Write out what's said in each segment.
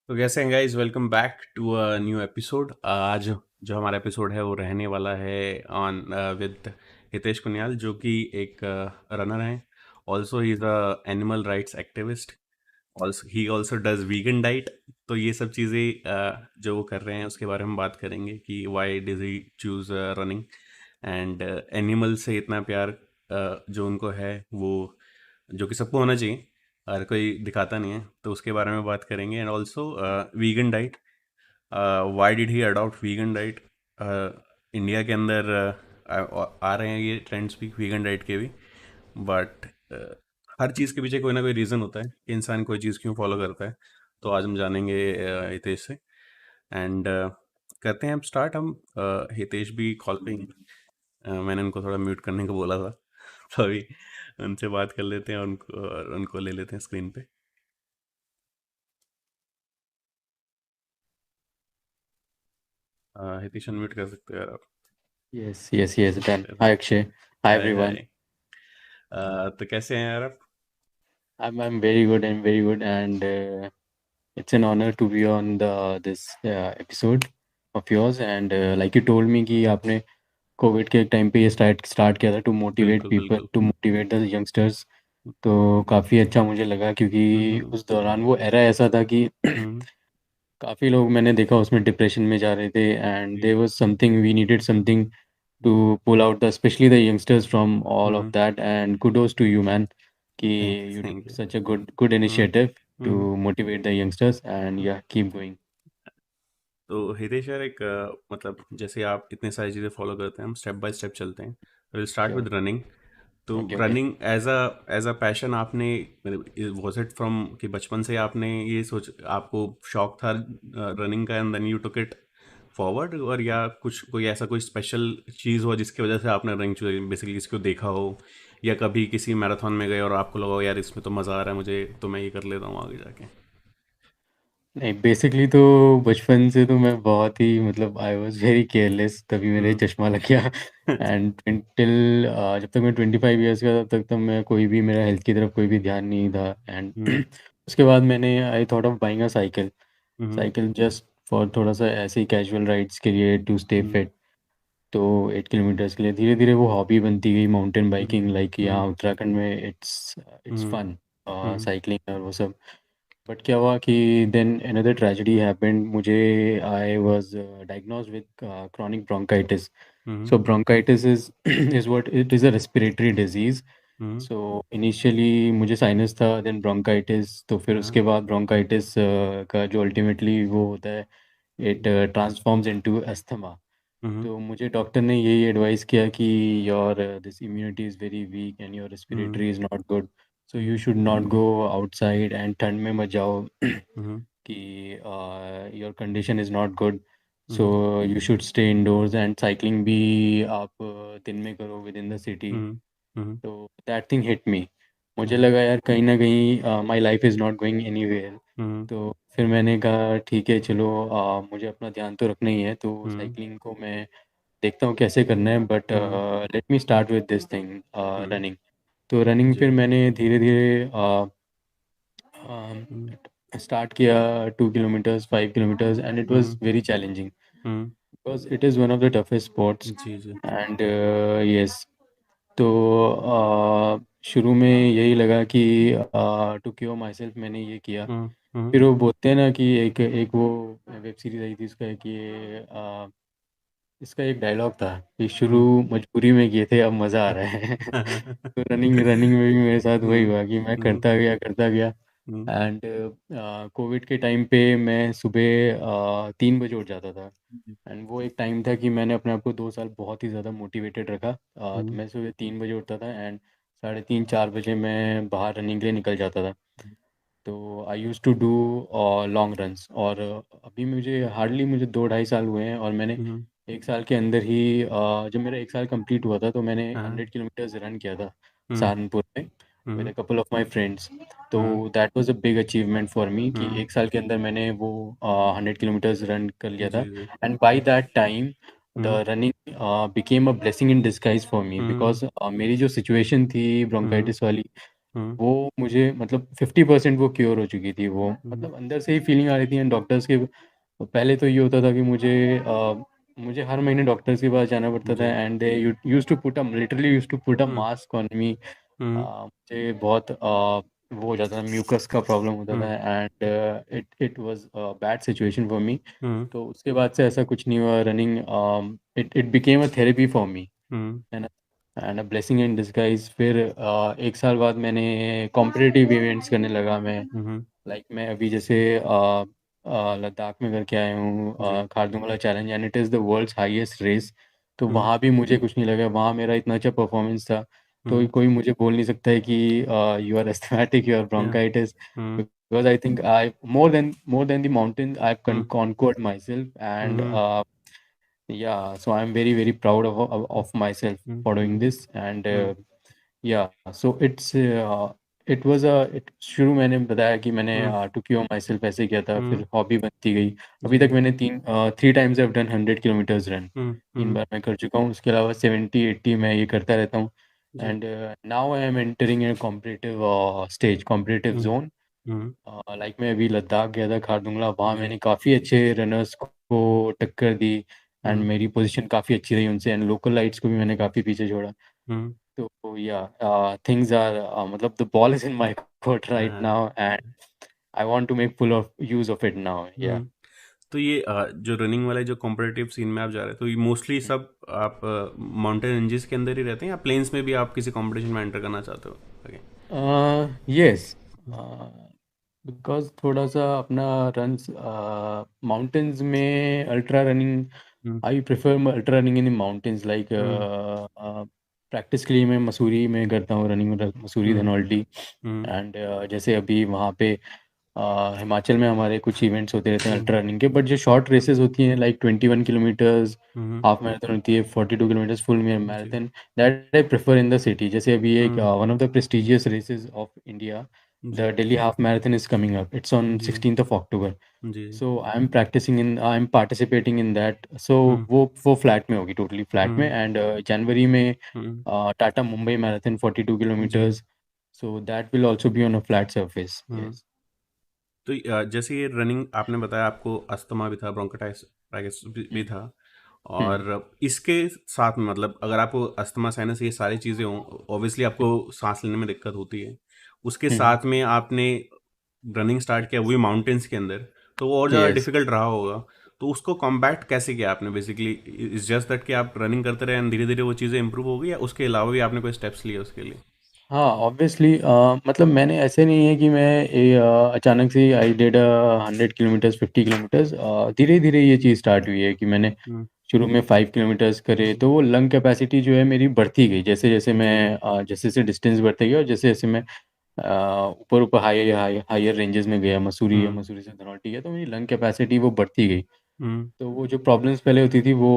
तो कैसे हैं guys, welcome back to a new episode. आज जो हमारा एपिसोड है वो रहने वाला है ऑन विद हितेश कुनियाल, जो कि एक रनर हैं। Also he is a animal rights activist. Also he also does vegan diet. तो ये सब चीज़ें जो वो कर रहे हैं उसके बारे में बात करेंगे कि why does he choose running and animal से इतना प्यार जो उनको है, वो जो कि सबको होना चाहिए, हर कोई दिखाता नहीं है। तो उसके बारे में बात करेंगे and also vegan diet. Why did he adopt vegan diet. India के अंदर आ रहे हैं ये ट्रेंड्स भी वीगन डाइट के भी, बट हर चीज़ के पीछे कोई ना कोई रीज़न होता है कि इंसान कोई चीज़ क्यों फॉलो करता है। तो आज हम जानेंगे हितेश से एंड करते हैं अब स्टार्ट हम। हितेश भी कॉल पे ही हैं। मैंने उनको थोड़ा म्यूट करने को बोला था तो अभी उनसे बात कर लेते हैं और उनको ले लेते हैं स्क्रीन पे। हितेश अनम्यूट कर सकते हो यार आप। Yes, done. Hi, Akshay. Hi, हाय everyone. हाय। तो कैसे हैं यार आप? I'm very good. I'm very good, and it's an honor to be on the this episode of yours. And like you told me कि आपने कोविड के टाइम पे ये स्टार्ट किया था टू मोटिवेट बिल्कुल पीपल बिल्कुल। To motivate the youngsters. तो काफ़ी अच्छा मुझे लगा क्योंकि हम्म उस दौरान वो एरा ऐसा था कि हम्म। काफ़ी लोग मैंने देखा उसमें डिप्रेशन में जा रहे थे एंड जी। There was something we needed something to pull out the especially the youngsters from all of hmm. that, and kudos to you, man, कि thank you you thank took you. such a good hmm initiative to hmm motivate the youngsters, and hmm. yeah, keep going. तो हितेश यार, एक मतलब जैसे आप इतने सारी चीज़ें फॉलो करते हैं, हम स्टेप बाय स्टेप चलते हैं। Will start Sure. With running. तो Okay. Running as a passion आपने, वाज इट फ्रॉम कि बचपन से आपने ये सोच, आपको शौक था रनिंग का and then you took it forward, और या कुछ कोई ऐसा कोई स्पेशल चीज़ हो जिसकी वजह से आपने रनिंग चुनी, बेसिकली किसी को देखा हो या कभी किसी मैराथन में गए और आपको लगा हो यार इसमें तो मज़ा आ रहा है मुझे, तो मैं ये कर लेता हूँ आगे जाके। नहीं, बेसिकली तो बचपन से तो मैं बहुत ही मतलब आई वाज वेरी केयरलेस, तभी मेरे हम्म। चश्मा लग गया। एंड टिल जब तक मैं 25 ईयर्स का था तब तक मैं कोई भी मेरा हेल्थ की तरफ कोई भी ध्यान नहीं था। एंड हम्म उसके बाद मैंने I thought of buying a cycle. Hmm cycle just for थोड़ा सा ऐसे ही कैजुअल राइड्स के लिए टू स्टे हम्म फिट। तो 8 किलोमीटर्स के लिए धीरे धीरे वो हॉबी बनती गई mountain hmm biking, like hmm यहाँ उत्तराखंड में it's it's hmm fun hmm cycling और वो सब। बट क्या हुआ कि देन अनदर ट्रेजेडी हैपेंड। मुझे I was diagnosed with chronic bronchitis. Hmm So bronchitis is is what it is, a respiratory disease. Hmm. So initially मुझे sinus था, then bronchitis, तो फिर हाँ। उसके बाद bronchitis का जो अल्टीमेटली वो होता है, इट ट्रांसफॉर्म्स इनटू अस्थमा। हम्म तो मुझे डॉक्टर ने यही एडवाइस किया कि your this immunity is very weak and your hmm respiratory is not good, so you should not go outside and ठंड में मत जाओ हम्म कि your condition is not good, so hmm you should stay endorse and cycling भी आप दिन में करो विद इन द सिटी। हम्म हम्म तो दैट थिंग हिट मी। मुझे हम्म लगा यार कहीं ना कहीं my life is not going anywhere. Hmm तो फिर मैंने कहा ठीक है चलो, मुझे अपना ध्यान तो रखना ही है, तो हम्म साइकिलिंग को मैं देखता हूँ कैसे करना है, but hmm let me start with this thing, hmm. Running. तो रनिंग जी। फिर मैंने धीरे धीरे हम्म स्टार्ट किया, 2 kilometres, 5 kilometres, and it was hmm very challenging hmm. Because it is one of the toughest sports. जी जी। एंड यस, तो शुरू में यही लगा कि टू क्योर माई सेल्फ मैंने ये किया। हम्म। फिर वो बोलते हैं ना कि एक एक वो वेब सीरीज आई थी उसका कि इसका एक डायलॉग था कि शुरू हम्म मजबूरी में किए थे, अब मज़ा आ रहा है। तो रनिंग रनिंग में भी मेरे साथ वही हम्म हुआ कि मैं हम्म करता गया। हम्म एंड कोविड के टाइम पे मैं सुबह 3 बजे उठ जाता था। एंड वो एक टाइम था कि मैंने अपने आप को 2 साल बहुत ही ज़्यादा मोटिवेटेड रखा। तो हम्म मैं सुबह 3 बजे उठता था एंड 3:30 4 बजे मैं बाहर रनिंग के लिए निकल जाता था। तो I use to do long runs, और अभी मुझे 2 ढाई साल हुए हैं, और मैंने हम्म। 1 साल के अंदर ही जब मेरा 1 साल कंप्लीट हुआ था तो मैंने हाँ। 100 किलोमीटर्स रन किया था हम्म सहारनपुर में with a hmm couple of my friends. तो hmm that was a big achievement for me कि हम्म। 1 साल के अंदर मैंने वो 100 किलोमीटर्स रन कर लिया था। जी जी। And by that time hmm the running became a blessing in disguise for me, hmm because मेरी जो सिचुएशन थी हम्म ब्रोंकाइटिस वाली, हुँ, वो मुझे मतलब 50% वो क्योर हो चुकी थी वो, हुँ, मतलब अंदर से ही फीलिंग आ रही थी। एंड डॉक्टर्स के पहले तो ये होता था कि मुझे हर महीने डॉक्टर्स के पास जाना पड़ता था। जी। And they used to put a literally used to put a hmm, mask on me. हुँ, मुझे बहुत वो हो जाता था, म्यूकस का प्रॉब्लम होता हुँ, था। And it was a bad situation for me. हुँ, तो उसके बाद से ऐसा कुछ नहीं हुआ। Running it it became a therapy for me, हुँ, है ना। And a blessing in disguise. फिर 1 साल बाद मैंने कॉम्पिटिटिव इवेंट्स करने लगा मैं। हुँ, हुँ, लाइक मैं अभी जैसे लद्दाख में करके आया हूँ, जी। Khardungla challenge, and it is the world's highest race. तो हुँ, वहाँ भी मुझे कुछ नहीं लगा, वहाँ मेरा इतना अच्छा परफॉर्मेंस था। तो हुँ, कोई मुझे बोल नहीं सकता है कि you are asthmatic, you are या bronchitis. Hmm, because I think I more than the mountain I have hmm, conquered myself. Hmm, and hmm, yeah, so I'm very very proud of myself hmm, for doing this. And hmm, yeah, so it was a शुरू मैंने बताया कि मैंने हुँ, to cure my self ऐसे किया था, हुँ, फिर hobby बनती गई। अभी तक जी। मैंने 3 times I've done 100 kilometers run. हुँ, 3 बार हुँ, मैं कर चुका हूँ, उसके अलावा 70-80 मैं ये करता रहता हूँ। जी। And now I am entering in competitive stage, competitive hmm, zone. Hmm, like मैं अभी लद्दाख गया था, खारदुंगला, वहाँ जी। मैंने काफ़ी अच्छे रनर्स को टक्कर दी। एंड हुँ, मेरी पोजीशन काफ़ी अच्छी रही उनसे, एंड लोकल लाइट्स को भी मैंने काफ़ी पीछे छोड़ा। हुँ, तो या थिंग्स आर मतलब the ball is in my court right हाँ, now, and I want to make full of use of it now. Yeah hmm. तो ये जो रनिंग वाले जो कॉम्पिटिटिव सीन में आप जा रहे हैं, तो ये मोस्टली सब आप माउंटेन रेंजेस के अंदर ही रहते हैं या प्लेन्स में भी आप किसी कॉम्पिटिशन में एंटर करना चाहते हो? आगे? यस, हुँ, बिकॉज थोड़ा सा अपना रन माउंटेन्स में ultra running, hmm, I prefer ultra running in the mountains. Like hmm, practice के लिए मैं मसूरी में करता हूँ running, Mussoorie hmm, Dhanaulti. Hmm, and जैसे अभी वहाँ पे हिमाचल में हमारे कुछ इवेंट्स होते रहते हैं हुँ, अल्ट्रा रनिंग के, बट जो शॉर्ट रेसेस होती हैं like 21 kilometres, hmm, half marathon होती है, 42 किलोमीटर्स फुल जी। Marathon, that I prefer in the city. जैसे अभी एक hmm, one of the prestigious races of India, जी, the Delhi half marathon is coming up, it's on जी, 16th of October। जी, so I am participating in that. So hmm, वो flat में होगी, totally flat में। हुँ, एंड जनवरी में हुँ, टाटा मुंबई मैराथन 42 जी, kilometres, so that will also be on a flat surface. Hmm. Yes. तो जैसे ये रनिंग आपने बताया आपको अस्थमा भी था, ब्रोंकाइटिस भी था हम्म। और इसके साथ में मतलब अगर आपको अस्थमा, साइनस ये सारी चीज़ें हों, ऑब्वियसली आपको साँस लेने में दिक्कत होती है। उसके हम्म। साथ में आपने रनिंग स्टार्ट किया वो भी माउंटेन्स के अंदर, तो वो और ज़्यादा यस। डिफ़िकल्ट रहा होगा। तो उसको कॉम्बैट कैसे किया आपने बेसिकली? इट्स जस्ट दैट कि आप रनिंग करते रहे एंड धीरे-धीरे वो चीज़ें इम्प्रूव हो गई या उसके अलावा भी आपने कोई स्टेप्स लिए उसके लिए? हाँ, ऑब्वियसली मतलब मैंने ऐसे नहीं है कि अचानक से आई डिड 100 किलोमीटर्स, 50 किलोमीटर्स। धीरे धीरे ये चीज़ स्टार्ट हुई है कि मैंने हुँ, शुरू में 5 किलोमीटर्स करे, जी, तो वो लंग कैपेसिटी जो है मेरी बढ़ती गई, जैसे जैसे जी, मैं जैसे जैसे डिस्टेंस बढ़ते गया, और जैसे जैसे मैं ऊपर ऊपर हायर रेंजेस में गया, मसूरी हुँ, मसूरी से धनौल्टी गया, तो मेरी लंग कैपेसिटी वो बढ़ती गई। हुँ, तो वो जो प्रॉब्लम्स पहले होती थी वो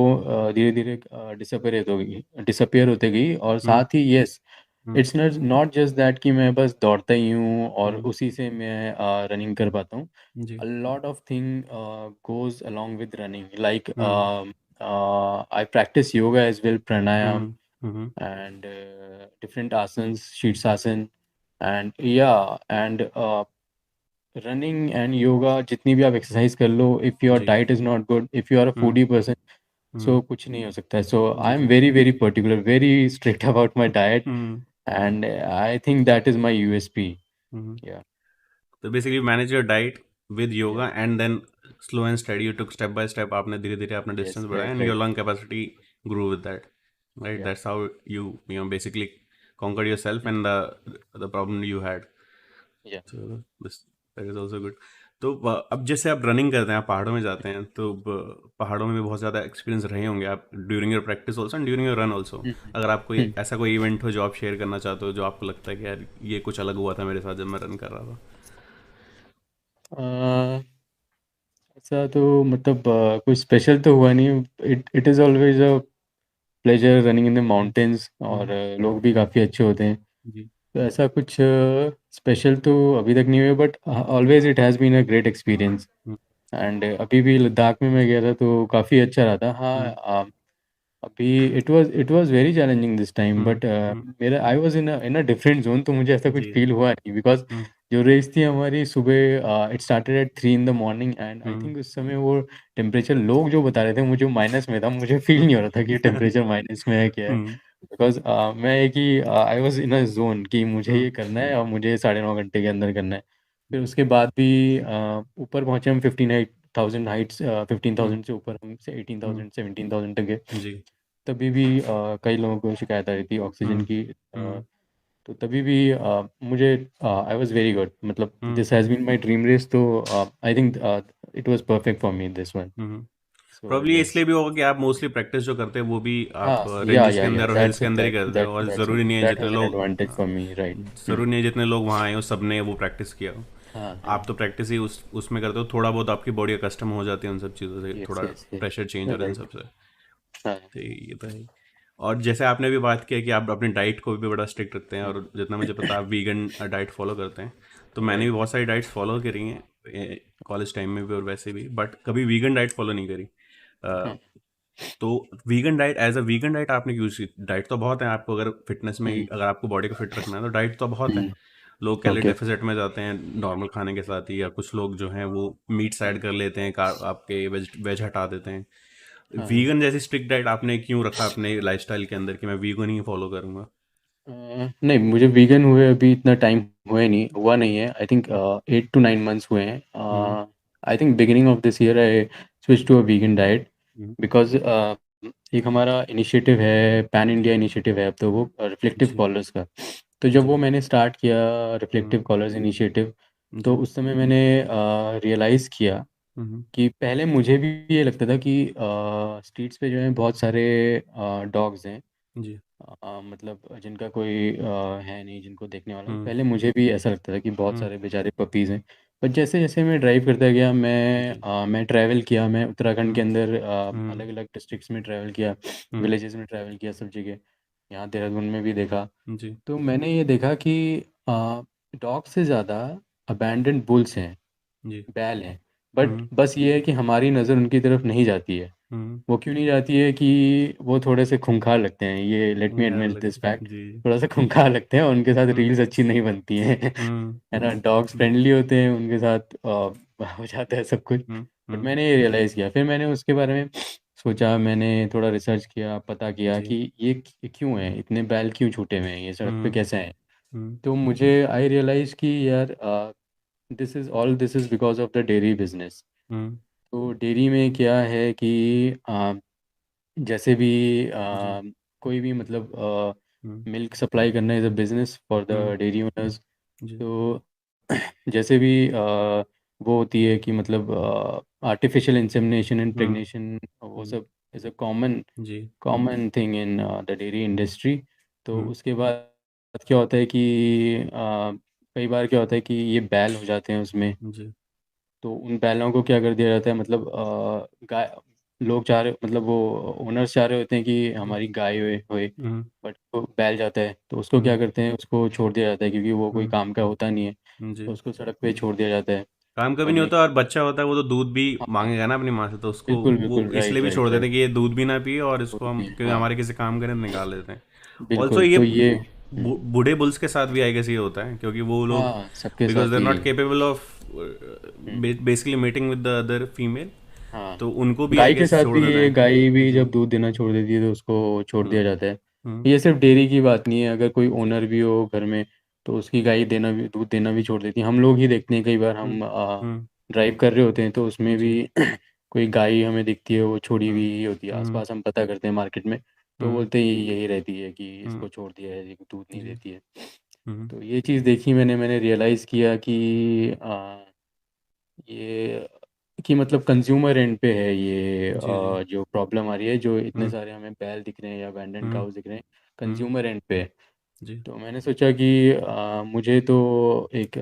धीरे धीरे डिसअपियर होते गई। और हुँ, साथ ही yes, hmm, it's not not just that कि मैं बस दौड़ता ही हूँ और हुँ, उसी से मैं रनिंग कर पाता हूँ। जी, a lot of thing goes along with running, like hmm, I practise yoga as well, pranayama hmm, hmm, hmm, and different asanas, shirshasana. And या एंड रनिंग एंड योगा, जितनी भी आप एक्सरसाइज कर लो, इफ़ योर जी, diet is not good, if you are a hmm, foodie person, hmm, so कुछ नहीं हो सकता है। सो जी, आई एम जी, very very particular, very strict about my diet. Hmm, and I think that is my USP. Hmm. Yeah तो basically manage your diet with yeah yoga and then slow and steady you took step by step आपने धीरे-धीरे अपना yes, distance बढ़ाया right and your right. Lung capacity grow with that, right? Yeah that's how you know basically conquered yourself and the problem you had. Yeah चलो this that is also good. तो अब जैसे आप running करते हैं, आप पहाड़ों में जाते हैं, तो पहाड़ों में भी बहुत ज़्यादा एक्सपीरियंस रहे होंगे आप during your practice also and during your run also. अगर आप कोई ऐसा कोई इवेंट हो जो आप शेयर करना चाहते हो जो आपको लगता है कि यार ये कुछ अलग हुआ था मेरे साथ जब मैं रन कर रहा था। ऐसा तो मतलब कुछ स्पेशल तो हुआ नहीं। It it is always a pleasure running in the hmm, mountains, और हम्म, लोग भी काफ़ी अच्छे होते हैं। जी, तो ऐसा कुछ स्पेशल तो अभी तक नहीं हुआ, but always it has been a great experience. Hmm, and अभी भी लद्दाख में मैं गया था तो काफ़ी अच्छा रहा था। हम्म, हाँ, अभी it was very challenging this time, hmm, but hmm, मेरा I was in a different zone, तो मुझे ऐसा कुछ जी, फील हुआ नहीं, बिकॉज हुँ, जो रेस थी हमारी सुबह, it started at 3 in the morning, and I hmm, think उस समय वो टेम्परेचर लोग जो बता रहे थे मुझे माइनस में था, मुझे फील नहीं हो रहा था कि टेम्परेचर माइनस में है क्या है। हुँ, बिकॉज मैं एक ही आई वाज इन अ जोन कि मुझे हुँ, ये करना है और मुझे 9.5 घंटे के अंदर करना है। फिर उसके बाद भी ऊपर पहुंचे हम 15,000 हाइट्स, फिफ्टीन हुँ, थाउजेंड से ऊपर हम से एटीन हुँ, थाउजेंड 17,000 तक गए। जी, तभी भी कई लोगों को शिकायत आ रही थी ऑक्सीजन हुँ, की। हुँ, तो तभी भी मुझे आई वाज वेरी गुड, मतलब hmm, this has been my dream race, तो I think it was perfect for me this one. Hmm. So probably yes. इसलिए भी होगा कि आप मोस्टली प्रैक्टिस जो करते हैं वो भी आप हाँ, रेंजेस के या अंदर और हिल्स दैट्स के अंदर ही दैट करते दैट हो और दैट्स ज़रूरी नहीं है दैट जितने हैज़ एन लोग एडवांटेज फॉर मी, राइट। ज़रूरी नहीं है जितने लोग वहाँ आए हो सब ने वो प्रैक्टिस किया हो। हाँ आप हाँ। तो प्रैक्टिस ही उसमें करते हो, थोड़ा बहुत आपकी बॉडी कस्टम हो जाती है उन सब चीज़ों से, यस थोड़ा यस यस। प्रेशर चेंज और इन राइट। सब से। हाँ। तो ये तो है ही। और जैसे आपने भी बात किया कि आप अपनी डाइट को भी बड़ा स्ट्रिक्ट रखते हैं हम्म, और जितना मुझे पता है आप वीगन डाइट फॉलो करते हैं। तो मैंने भी राइट। बहुत सारी डाइट्स फॉलो करी हैं कॉलेज टाइम में भी और वैसे भी, बट कभी वीगन डाइट फॉलो नहीं करी। हाँ। तो vegan diet as a vegan diet आपने यूज की? डाइट तो बहुत है आपको, अगर फिटनेस में हम्म, अगर आपको बॉडी को फिट रखना है तो डाइट तो बहुत है। हम्म, लोग कैलोरी ओके। डेफिसिट में जाते हैं नॉर्मल खाने के साथ ही, या कुछ लोग जो हैं वो मीट्स ऐड कर लेते हैं, आपके वेज वेज हटा देते हैं। हाँ हाँ। वीगन जैसी स्ट्रिक्ट डाइट आपने क्यों रखा अपने लाइफस्टाइल के अंदर कि मैं वीगन ही फॉलो करूंगा? नहीं, मुझे वीगन हुए अभी इतना टाइम हुआ नहीं है, आई थिंक 8 to 9 मंथ्स हुए हैं। Hmm, I think beginning of this year I switch to a vegan diet, hmm, because एक हमारा इनिशिएटिव है, पैन इंडिया इनिशिएटिव है अब, तो वो रिफ्लेक्टिव जी, कॉलर्स का। तो जब जी, वो मैंने स्टार्ट किया हम्म, रिफ्लेक्टिव कॉलर्स इनिशिएटिव, तो जी, उस समय मैंने रियलाइज़ किया हम्म, कि पहले मुझे भी ये लगता था कि स्ट्रीट्स पे जो है बहुत सारे डॉग्स हैं, जी, मतलब जिनका कोई है नहीं जिनको देखने वाला। हम्म, पहले मुझे भी ऐसा लगता था कि बहुत हम्म, सारे बेचारे पपीज़ हैं। पर जैसे जैसे मैं ड्राइव करता गया, जी, मैं ट्रैवल किया, मैं उत्तराखंड के हम्म, अंदर हम्म, अलग अलग डिस्ट्रिक्ट्स में ट्रैवल किया, हम्म, विलेजेस में ट्रैवल किया, सब जगह, यहाँ देहरादून में भी देखा। जी, तो मैंने ये देखा कि डॉग से ज़्यादा अबैंडन्ड बुल्स हैं, जी, बैल हैं। बट हम्म, बस ये है कि हमारी नज़र उनकी तरफ नहीं जाती है। हम्म, वो क्यों नहीं जाती है कि वो थोड़े से खूंखार लगते हैं, ये लेट मी यार एडमिट दिस लगता फैक्ट। जी, थोड़ा सा खूंखार लगते हैं और उनके साथ हम्म, रील्स अच्छी नहीं बनती हैं। हम्म, है ना, डॉग्स हम्म, फ्रेंडली होते हैं, उनके साथ हो जाता है सब कुछ। हम्म, बट मैंने ये रियलाइज़ किया, फिर मैंने उसके बारे में सोचा, मैंने थोड़ा रिसर्च किया, पता किया जी, कि ये क्यों है, इतने बैल क्यों छूटे हुए हैं, ये सड़क पे हम्म, कैसे हैं। हम्म, तो मुझे आई रियलाइज़ कि यार this is because of the dairy business. Hmm, तो डेयरी में क्या है कि जैसे भी जी, कोई भी मतलब हम्म, मिल्क सप्लाई करना is a business for the hmm, dairy owners. जी, तो जैसे भी वो होती है कि मतलब artificial insemination and hmm, pregnation, वो हम्म, सब इज़ अ कॉमन जी, common thing in the dairy industry. तो हम्म, उसके बाद क्या होता है कि कई बार क्या होता है कि ये बैल हो जाते हैं उसमें। जी, तो उन बैलों को क्या कर दिया जाता है, मतलब गाय, लोग चाह रहे, मतलब वो ओनर्स चाह रहे होते हैं कि जी, हमारी गाय होए होए। हम्म, बट वो बैल जाता है तो उसको क्या हम्म, करते हैं, उसको छोड़ दिया जाता है, क्योंकि वो कोई काम का होता नहीं है। जी। तो उसको सड़क पे छोड़ दिया जाता है काम का भी नहीं पढ़ने होता के और लिए। बच्चा होता है वो तो दूध भी हाँ, मांगेगा ना अपनी माँ से, तो उसको बिल्कुल वो बिल्कुल, इसलिए राइट भी छोड़ राइट देते राइट। हैं कि ये दूध भी ना पिए और इसको दूध हम भी, क्योंकि हाँ, हमारे किसी काम के लिए निकाल देते हैं। ऑल्सो बिल्कुल, ये तो ये बूढ़े बुल्स के साथ भी आई गेस ये होता है क्योंकि वो लोग हाँ, सबके बिकॉज दे साथ आर ही नॉट है। Capable of hmm, basically meeting with the other female, हाँ, तो उनको भी आई गाय के गेस साथ छोड़ भी देते ये, हैं। गाय भी जी, जब दूध देना छोड़ देती है तो उसको छोड़ दिया हम्म, जाता है। हम्म, ये सिर्फ डेयरी की बात नहीं है, अगर कोई जी, ओनर भी हो घर में तो उसकी गाय देना भी, दूध देना भी छोड़ देती है। हम लोग ही देखते हैं, कई बार हम्म, हम हम्म, ड्राइव कर रहे होते हैं तो उसमें भी जी, कोई गाय हमें दिखती है, वो छोड़ी हम्म, हुई होती है हम्म, आसपास, हम पता करते हैं मार्केट में। तो हम्म, बोलते हैं यही रहती है कि हम्म, इसको छोड़ दिया है, ये दूध नहीं जी, देती है। हम्म, तो ये चीज़ देखी मैंने रियलाइज़ किया कि ये कि मतलब कंज्यूमर एंड पे है ये, जी, जी, जो प्रॉब्लम आ रही है, जो इतने हम्म, सारे हमें बैल दिख रहे हैं या अबैंडन हम्म, काउस दिख रहे हैं, हम्म, कंज्यूमर एंड पे है। जी, तो मैंने सोचा कि मुझे तो एक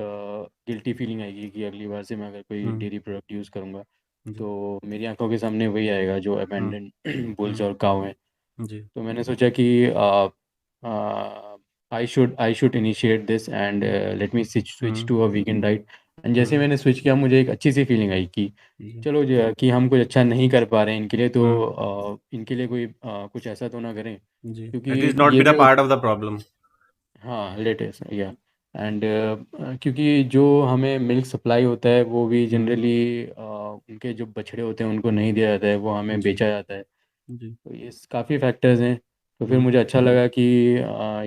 गिल्टी फीलिंग आएगी कि अगली बार से मैं अगर कोई हम्म, डेयरी प्रोडक्ट यूज़ करूँगा जी, तो मेरी आंखों के सामने वही आएगा जो हुँ, अबैंडन बुल्स हुँ, और काऊ हैं। जी, तो मैंने सोचा कि I should initiate this and let me switch hmm, to a vegan diet. And जैसे हुँ, मैंने स्विच किया मुझे एक अच्छी सी फीलिंग आई कि जी। चलो जो कि हम कुछ अच्छा नहीं कर पा रहे हैं इनके लिए, तो हुँ, इनके लिए कोई कुछ ऐसा तो ना करें, जी। क्योंकि एट लीस्ट नॉट ये बी द जो पार्ट ऑफ द प्रॉब्लम। हाँ लेटेस्ट या एंड क्योंकि जो हमें मिल्क सप्लाई होता है वो भी हुँ, जनरली उनके जो बछड़े होते हैं उनको नहीं दिया जाता है, वो हमें जी, बेचा जाता है। जी। तो ये काफ़ी फैक्टर्स हैं। तो फिर हुँ, मुझे अच्छा लगा कि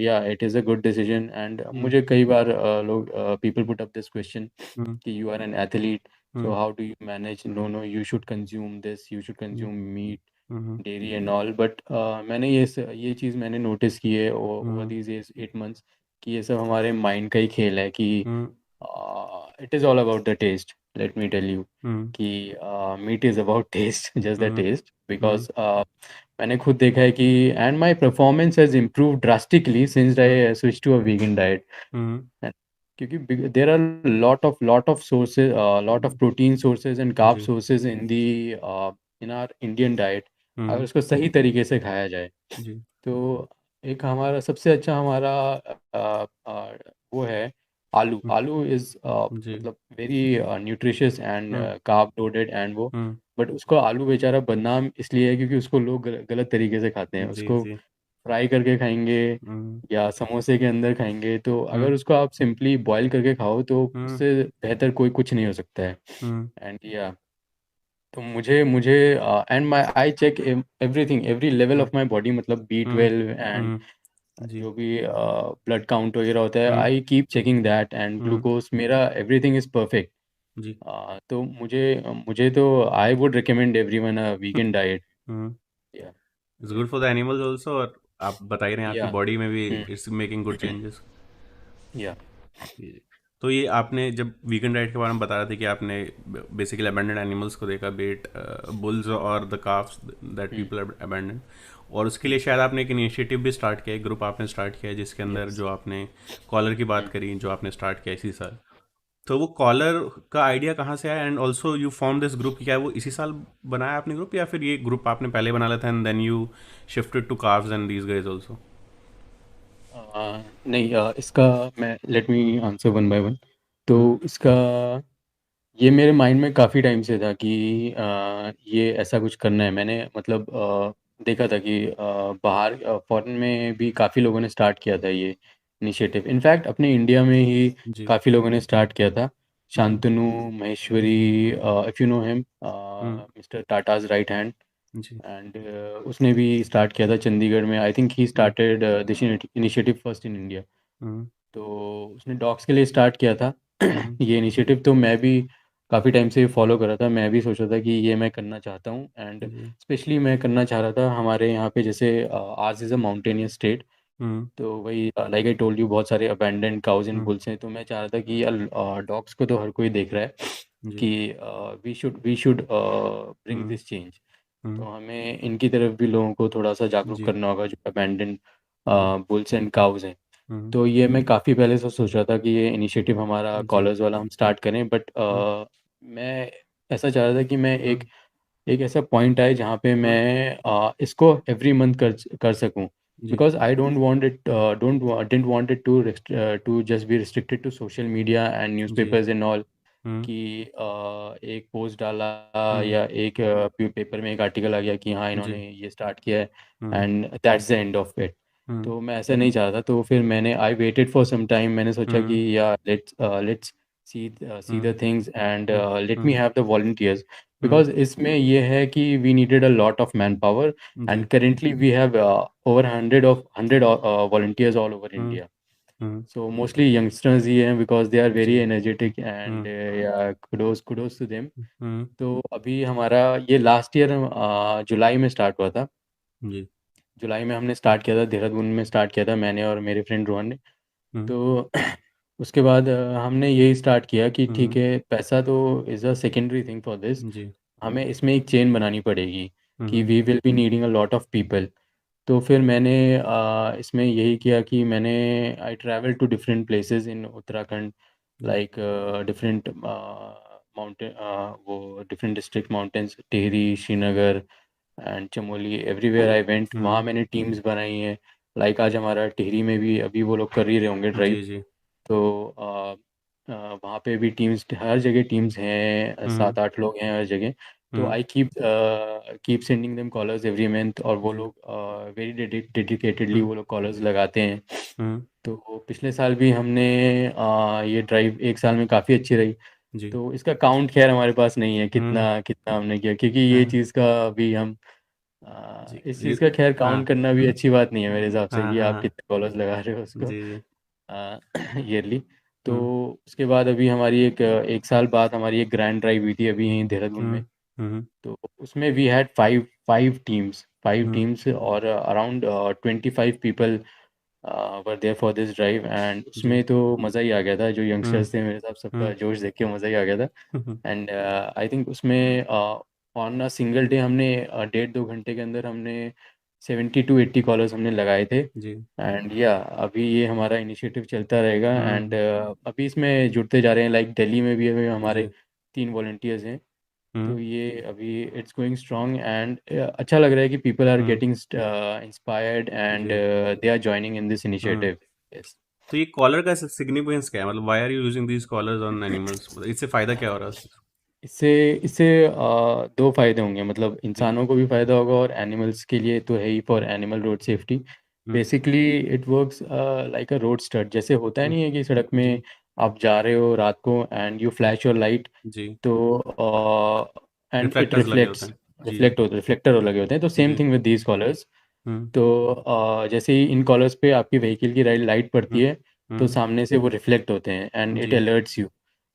yeah it is a good decision. And hmm, मुझे कई बार लोग people put up this question hmm, कि you are an athlete, so hmm, how do you manage, no no you should consume this, you should hmm, consume meat, hmm, dairy and all. But मैंने ये चीज़ मैंने notice की है over hmm, these 8 months कि ये सब हमारे mind का ही खेल है कि hmm, it is all about the taste. Let me tell you hmm, कि meat is about taste, just the hmm, taste, hmm, because मैंने खुद देखा है कि and my performance has improve drastically since hmm, I switch to a vegan diet. Hmm, क्योंकि there are lot of sources, lot of hmm, protein sources and carb जी, sources in our Indian diet, अगर हुँ, उसको सही तरीके से खाया जाए। जी, तो एक हमारा सबसे अच्छा हमारा वो है आलू। हुँ, आलू इज़ जी, मतलब very nutritious and hmm, carb loaded and वो, हुँ, बट उसको आलू बेचारा बदनाम इसलिए है क्योंकि उसको लोग गलत तरीके से खाते हैं। जी, उसको जी, फ्राई करके खाएंगे हुँ, या समोसे के अंदर खाएंगे। तो हुँ, अगर उसको आप सिंपली बॉईल करके खाओ तो हुँ, उससे बेहतर कोई कुछ नहीं हो सकता है। हुँ, एंड या तो मुझे मुझे and my I check everything, every level hmm, of my body, मतलब हुँ, B12 एंड हुँ, जी, जो भी ब्लड काउंट वगैरह होता है, hmm, I keep checking that and hmm, glucose मेरा एवरीथिंग इज़ परफेक्ट। जी, तो मुझे मुझे तो I would recommend everyone a vegan diet. Hmm, yeah it's good for the animals also और आप बता ही रहे हैं आपकी या बॉडी में भी इट्स मेकिंग गुड चेंजेस। या जी। तो ये आपने जब वीगन डाइट के बारे में बता रहे थे कि आपने बेसिकली अबैंडन एनिमल्स को देखा, बेट बुल्स और the carbs that people abandon, और उसके लिए शायद आपने एक इनिशिएटिव भी स्टार्ट किया, एक ग्रुप आपने स्टार्ट किया है जिसके अंदर यस। जो आपने कॉलर की बात करी जो आपने स्टार्ट किया इसी साल। तो वो कॉलर का आइडिया कहाँ से आया and also you form this group, क्या वो इसी साल बनाया आपने ग्रुप या फिर ये ग्रुप आपने पहले बना लिया था and then you shifted to carbs and these guys also? नहीं, इसका मैं let me answer one by one. तो हम्म, इसका ये मेरे माइंड में काफ़ी टाइम से था कि ये ऐसा कुछ करना है। मैंने मतलब देखा था कि बाहर फॉरेन में भी काफ़ी लोगों ने स्टार्ट किया था ये इनिशिएटिव। इनफैक्ट अपने इंडिया में ही जी, काफ़ी लोगों ने स्टार्ट किया था। Hmm, Shantanu Maheshwari, if you know him, hmm, mister Tata's right hand, जी, एंड उसने भी स्टार्ट किया था चंडीगढ़ में। I think he hmm, started this initiative first in India. Hmm, तो उसने डॉग्स के लिए स्टार्ट किया था हम्म, ये इनिशिएटिव। तो मैं भी काफ़ी टाइम से फॉलो कर रहा था, मैं भी सोच रहा था कि ये मैं करना चाहता हूँ। एंड जी, स्पेशली मैं करना चाह रहा था हमारे यहाँ पे, जैसे ours is a mountainous state. Hmm, तो वही लाइक आई टोल्ड यू बहुत सारे abandoned cows and hmm, bulls हैं। तो मैं चाह रहा था कि यार डॉग्स को तो हर कोई देख रहा है जी, कि we should bring hmm, this change. तो हम्म, हमें इनकी तरफ भी लोगों को थोड़ा सा जागरूक जी, करना होगा जो अबैंडन्ड जी, बुल्स एंड काउज हैं। हम्म, तो ये मैं काफ़ी पहले से सोच रहा था कि ये इनिशिएटिव हमारा जी, कॉलर्स वाला हम स्टार्ट करें, बट हम्म, मैं ऐसा चाह रहा था कि मैं एक हम्म, एक ऐसा पॉइंट आए जहाँ पे हम्म, मैं इसको एवरी मंथ कर सकूं। जी, because I don't want it don't didn't want it to just be restricted to social media and जी, न्यूज़पेपर्स एंड ऑल, हम्म, कि एक पोस्ट डाला हम्म, या एक पेपर में एक आर्टिकल आ गया कि हाँ जी, इन्होंने ये स्टार्ट किया है hmm, and that's the end of it. Hmm, तो मैं ऐसा नहीं चाहता। तो फिर मैंने I waited for some time, मैंने सोचा कि hmm, yeah let's see hmm, the things and hmm, let me hmm, have the volunteers. Hmm, because इसमें ये है कि we needed a lot of manpower and जी, currently we have over hundred volunteers all over hmm, India. Hmm, so mostly youngsters ही हैं because they are very जी, energetic and hmm, yeah kudos to them. हम्म, तो अभी हमारा ये last year जुलाई में start हुआ था। जी, जुलाई में हमने स्टार्ट किया था, देहरादून में स्टार्ट किया था मैंने और मेरे फ्रेंड रोहन ने। हम्म, तो उसके बाद हमने यही स्टार्ट किया कि ठीक हम्म, है, पैसा तो is a secondary thing for this, जी, हमें इसमें एक चेन बनानी पड़ेगी कि hmm, we will be needing a lot of people. तो फिर मैंने इसमें यही किया कि मैंने I travel to different places in Uttarakhand, जी, लाइक डिफरेंट माउंटेन, वो different district mountains, Tehri, Srinagar and Chamoli, everywhere I went, वहाँ हम्म, मैंने टीम्स बनाई हैं। लाइक आज हमारा टिहरी में भी अभी वो लोग कर ही रहे होंगे ड्राइव। जी, जी, तो वहाँ पे भी टीम्स, हर जगह टीम्स हैं, हुँ, 7-8 लोग हैं हर जगह। तो hmm, I keep sending them collars every month, और वो जी, लोग वेरी डेडिकेटेडली हुँ, वो लोग कॉलर्स लगाते हैं। हुँ, तो पिछले साल भी हमने ये ड्राइव 1 साल में काफ़ी अच्छी रही। जी, तो इसका काउंट खैर हमारे पास नहीं है हुँ, कितना कितना हमने किया, क्योंकि ये हाँ, चीज़ का भी हम जी, इस ये चीज़ का खैर हाँ, काउंट करना भी अच्छी बात नहीं है मेरे हिसाब से, हाँ, कि हाँ, आप हाँ, कितने कॉलर्स लगा रहे हो उसको जी, जी, ईयरली। तो हुँ, उसके बाद अभी हमारी 1 साल बाद हमारी एक ग्रैंड ड्राइव हुई थी अभी यहीं देहरादून हुँ, में। हुँ, तो उसमें we had five hmm, teams और around 25 people were there for this drive. And जी, उसमें तो मज़ा ही आ गया था, जो हुँ, यंगस्टर्स थे मेरे साथ सबका हुँ, जोश देख के मज़ा ही आ गया था। हुँ, हुँ, एंड आई थिंक उसमें ऑन अ सिंगल डे हमने 1.5-2 घंटे के अंदर हमने 70 to 80 कॉलर्स हमने लगाए थे। जी, एंड या अभी ये हमारा इनिशिएटिव चलता रहेगा। एंड हुँ, अभी इसमें जुड़ते जा रहे हैं, लाइक दिल्ली में भी अभी हमारे जी, 3 वॉलंटियर्स हैं। हुँ, तो ये अभी इट्स गोइंग स्ट्रॉन्ग, एंड अच्छा लग रहा है कि people are hmm, getting inspired and जी, they are joining in this hmm. Initiative. Yes. तो ये कॉलर का सिग्निफिकेंस क्या है? मतलब why are you using these collars on animals? मतलब इससे फ़ायदा क्या हो रहा है उससे? इससे इससे 2 फायदे होंगे, मतलब जी, इंसानों को भी फायदा होगा और एनिमल्स के लिए तो है ही, for animal road safety. Hmm, basically it works like a road stud, जैसे होता है हुँ, नहीं है कि सड़क जी, में आप जा रहे हो रात को and you flash your light. जी, तो एंड इट रिफ्लेक्टर्स लगे होते रिफ्लेक्ट्स, हैं। जी, जी, रिफ्लेक्टर लगे होते हैं, तो सेम जी, thing with these collars. Hmm, तो जैसे ही इन कॉलर्स पे आपकी व्हीकल की लाइट पड़ती हुँ, है, तो हुँ, सामने से वो रिफ्लेक्ट होते हैं एंड इट जी, अलर्ट्स यू।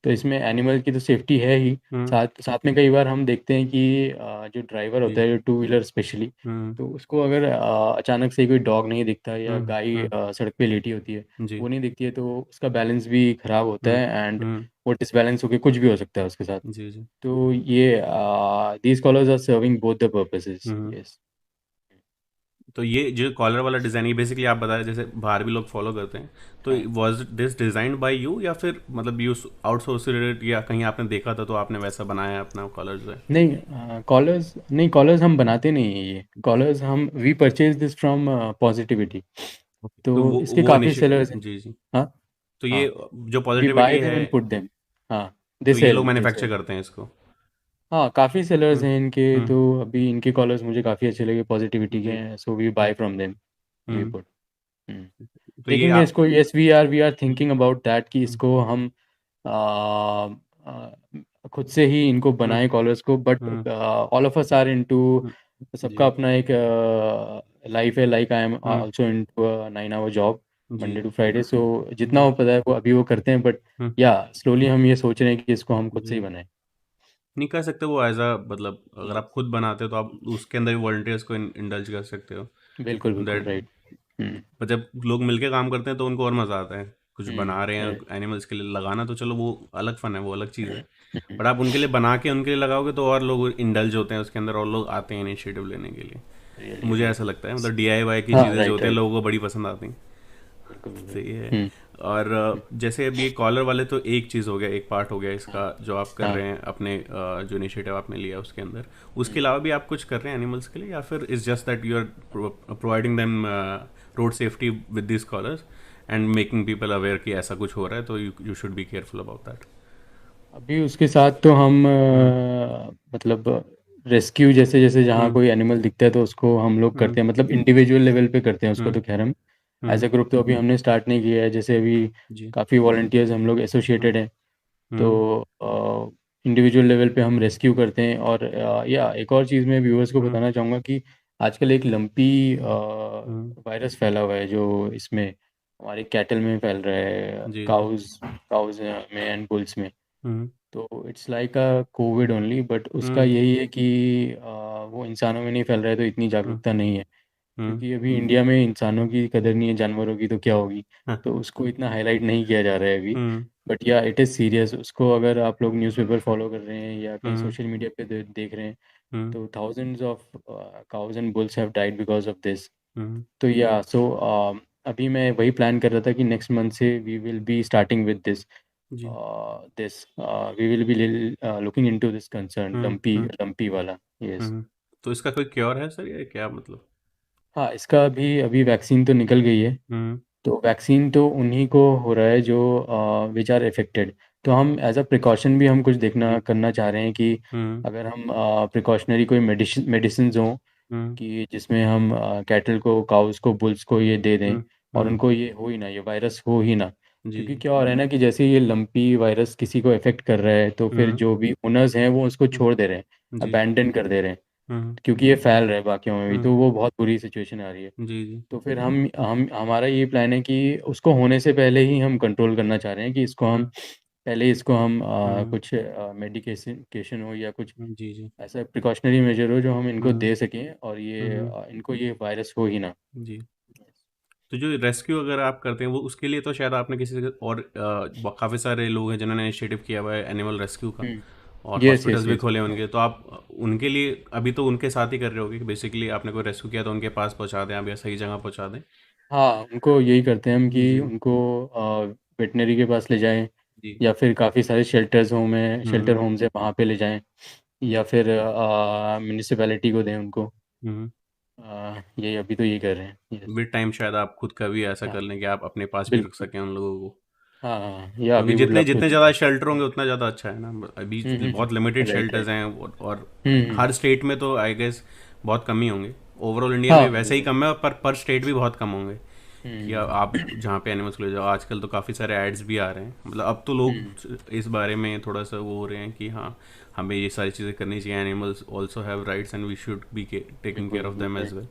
तो इसमें एनिमल की तो सेफ्टी है ही, हुँ, साथ साथ में कई बार हम देखते हैं कि जो ड्राइवर होता जी, है, जो टू व्हीलर स्पेशली, हुँ, तो उसको अगर अचानक से कोई डॉग नहीं दिखता या हुँ, गाय हुँ, सड़क पे लेटी होती है, जी, वो नहीं दिखती है, तो उसका बैलेंस भी खराब होता हुँ, है एंड हुँ, वो डिसबैलेंस होकर कुछ भी हो सकता है उसके साथ। जी, जी, तो ये these collars are serving both the purposes. हुँ। यस। तो ये जो कॉलर वाला डिज़ाइन, ये बेसिकली आप बता रहे जैसे बाहर भी लोग फॉलो करते हैं, तो हाँ। वाज दिस डिज़ाइन्ड बाय यू या फिर मतलब यू आउटसोर्सेड या कहीं आपने देखा था तो आपने वैसा बनाया अपना कॉलर जो है? नहीं, कॉलर्स हम बनाते नहीं हैं, ये कॉलर्स हम we purchase this from positivity. Okay, तो तो इसके वो काफ़ी सेलर्स इनिशिएटिव हैं। जी, जी। हाँ। तो ये हाँ। जो वी पॉजिटिविटी बाय देम है, एंड पुट देम। हाँ। दे तो ये लोग सेल दे मैन्युफैक्चर सेल। करते हैं इसको? हाँ, काफ़ी सेलर्स हुँ, हैं इनके, हुँ, तो अभी इनके कॉलर्स मुझे काफ़ी अच्छे लगे पॉजिटिविटी के जी, हैं, so we buy from them. We hmm. Put. तो ये देखेंगे आप इसको। Yes, we are thinking about that कि हुँ, इसको हम आ, आ, खुद से ही इनको हुँ, बनाए कॉलर्स को, hmm, but all of us are into, hmm, सबका जी, अपना एक लाइफ है, like I am hmm, also into a 9 hour job, जी, मंडे टू फ्राइडे। सो जितना हुँ, वो पता है वो अभी वो करते हैं, बट हुँ, या स्लोली हम ये सोच रहे हैं कि इसको हम खुद से ही जी। बनाएं। नहीं कर सकते वो एज़ अ मतलब अगर हम्म, आप खुद बनाते हो तो आप उसके अंदर भी वॉलंटियर्स को इंडल्ज कर सकते हो। बिल्कुल बिल्कुल दैट राइट। हम्म। पर जब लोग मिलके काम करते हैं तो उनको और मज़ा आता है। कुछ बना रहे हैं राइट। एनिमल्स के लिए लगाना, तो चलो वो अलग फ़न है, वो अलग चीज़ है। हम्म, बट आप उनके लिए बना के उनके लिए लगाओगे तो और लोग इंडल्ज होते हैं उसके अंदर और लोग आते हैं इनिशिएटिव लेने के लिए। तो रियली मुझे ऐसा रियली। लगता है मतलब डीआईवाई की हाँ, चीज़ें जो राइट होती हैं राइट। लोगों को बड़ी पसंद आती हैं। बिल्कुल बिल्कुल। तो ये है। हम्म। और जैसे अब ये कॉलर वाले तो एक चीज़ हो गया, एक पार्ट हो गया इसका जो आप कर हाँ। रहे हैं अपने जो इनिशिएटिव आपने लिया उसके अंदर। उसके हम्म। अलावा भी आप कुछ कर रहे हैं एनिमल्स के लिए या फिर is just that you are providing them road safety with this collars and making people aware कि ऐसा कुछ हो रहा है तो you should be careful about that? अभी उसके साथ तो हम हम्म, मतलब रेस्क्यू, जैसे जैसे जहाँ हम्म, कोई एनिमल दिखता है तो उसको हम लोग हम्म, करते हैं, मतलब इंडिविजुअल लेवल पे करते हैं उसको, हम्म, तो खैर हम एज हम्म, अ ग्रुप तो अभी हमने स्टार्ट नहीं किया है, जैसे अभी जी, काफ़ी वॉलंटियर्स हम लोग हम्म, एसोसिएटेड हैं। हम्म, तो इंडिविजुअल लेवल पे हम रेस्क्यू करते हैं। और या एक और चीज़ मैं व्यूअर्स को हम्म, बताना चाहूँगा कि आजकल एक लंपी हम्म, वायरस फैला हुआ है, जो इसमें हमारे कैटल में फैल रहा है, जी, जी, काउज काउज में एंड बुल्स में। हम्म, तो it's like a Covid only, but उसका हम्म, यही है कि वो इंसानों में नहीं फैल रहा है, तो इतनी हम्म, जागरूकता नहीं है। हम्म, क्योंकि अभी इंडिया में इंसानों की कदर नहीं है, जानवरों की तो क्या होगी। हाँ, तो उसको इतना हाईलाइट नहीं किया जा रहा है अभी। हम्म, बट या इट इज़ सीरियस। उसको अगर आप लोग न्यूज़पेपर फॉलो कर रहे हैं या कहीं हम्म, सोशल मीडिया पे देख रहे हैं, हम्म, तो thousands of cows and bulls have died because of this. Hmm, तो या सो अभी मैं वही प्लान कर रहा था कि नेक्स्ट मंथ से we will be starting with जी, this we will be looking into this concern, hmm, lumpy hmm, lumpy वाला। यस। हुँ। तो इसका कोई क्योर है सर या क्या मतलब? हाँ, इसका अभी अभी वैक्सीन तो निकल गई है। हुँ, तो वैक्सीन तो उन्हीं को हो रहा है जो विच आर इफेक्टेड। तो हम एज अ प्रिकॉशन भी हम कुछ देखना जी। करना चाह रहे हैं कि हुँ, अगर हम प्रिकॉशनरी कोई मेडिसिन हों हुँ, कि जिसमें हम कैटल को, काउस को, बुल्स को ये दे दें हुँ, और हुँ, उनको ये हो ही ना, ये वायरस हो ही ना। क्योंकि जी, क्या हो रहा है ना कि जैसे ये लंपी वायरस किसी को इफेक्ट कर रहा है तो फिर हुँ, जो भी ओनर्स हैं वो उसको हुँ, छोड़ दे रहे हैं, जी, अबैंडन कर दे रहे हैं, हुँ, क्योंकि ये फैल रहा है बाकियों में भी, हुँ, तो वो बहुत बुरी सिचुएशन आ रही है। जी, जी, तो फिर हम हमारा ये प्लान है कि उसको होने से पहले ही हम कंट्रोल करना चाह रहे हैं कि इसको हम हुँ, पहले इसको हम हुँ, कुछ मेडिकेशन हो या कुछ जी, जी, ऐसा प्रिकॉशनरी मेजर हो जो हम इनको हुँ, दे सकें और हुँ, ये हुँ, इनको ये वायरस हो ही ना। जी। तो जो रेस्क्यू अगर आप करते हैं वो उसके लिए तो शायद आपने किसी से और काफ़ी सारे लोग हैं जिन्होंने इनिशिएटिव किया हुआ है एनिमल रेस्क्यू का हम्म। और यस हॉस्पिटल्स यस भी यस। खोले होंगे तो आप उनके लिए अभी तो उनके साथ ही कर रहे होगे कि बेसिकली आपने कोई रेस्क्यू किया तो उनके पास पहुंचा दें आप या सही जगह पहुंचा दें। हाँ, उनको यही करते हैं हम कि जी, उनको वेटनरी के पास ले जाएं जी। या फिर काफ़ी सारे शेल्टर हुँ, होम्स है वहाँ पे ले जाएं या फिर म्यूनिसिपैलिटी को दें उनको। हुँ। यही अभी तो यही कर रहे हैं। यस। विद टाइम शायद आप खुद का भी ऐसा हाँ, कर लें कि आप अपने पास भी रख बिल्कुल। सकें उन लोगों को। हाँ हाँ, या क्योंकि वी वुड जितने लव टू जितने डू ज़्यादा दैट। शेल्टर होंगे उतना ज़्यादा अच्छा है ना। अभी बहुत लिमिटेड राइट शेल्टर्स राइट। हैं और हम्म। हर स्टेट में तो आई गेस बहुत कम ही होंगे। ओवरऑल इंडिया हाँ में वैसे ही बिल्कुल। कम है पर स्टेट भी बहुत कम होंगे कि हम्म आप जहाँ पे एनिमल्स को ले जाओ। आजकल तो काफ़ी सारे एड्स भी आ रहे हैं मतलब अब तो हम्म। लोग इस बारे में थोड़ा सा वो हो रहे हैं कि हाँ हमें ये सारी चीज़ें करनी चाहिए। Animals also have rights and we should be taking care बिल्कुल ऑफ देम बिल्कुल। As well.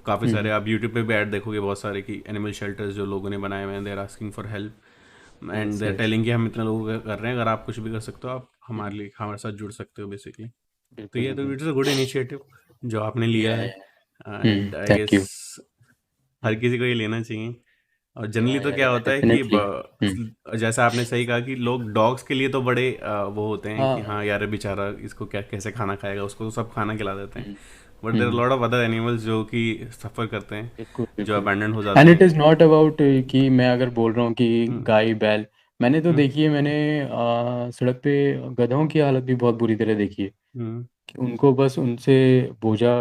काफ़ी सारे हम्म। आप यूट्यूब पे भी ऐड देखोगे बहुत सारे कि एनिमल शेल्टर्स जो लोगों ने बनाए हुए हैं they are asking for help and yes they are yes. Telling कि हम इतने लोगों का कर रहे हैं अगर आप कुछ भी कर सकते हो आप हम्म। हमारे लिए हमारे साथ जुड़ सकते हो बेसिकली। तो बिल्कुल ये तो बिल्कुल। इट्स अ गुड इनिशिएटिव जो आपने लिया है and I thank guess you. हर किसी को ये लेना चाहिए। और जनरली तो क्या या होता है कि डेफिनेटली। हम्म। जैसा आपने सही कहा कि लोग डॉग्स के लिए तो बड़े वो होते हैं कि हाँ। हाँ यार बेचारा इसको क्या कैसे खाना खाएगा उसको तो सब खाना खिला देते हैं। Hmm. But there are hmm. Lot of other animals जो कि सफ़र करते हैं बिल्कुल जो बिल्कुल। अबैंडन हो एंड जाते इट हैं। इज़ नॉट अबाउट कि मैं अगर बोल रहा हूँ कि हम्म, गाय बैल, मैंने तो हम्म, देखी है, मैंने सड़क पे गधों की हालत भी बहुत बुरी तरह देखी है हम्म, कि उनको बस उनसे बोझा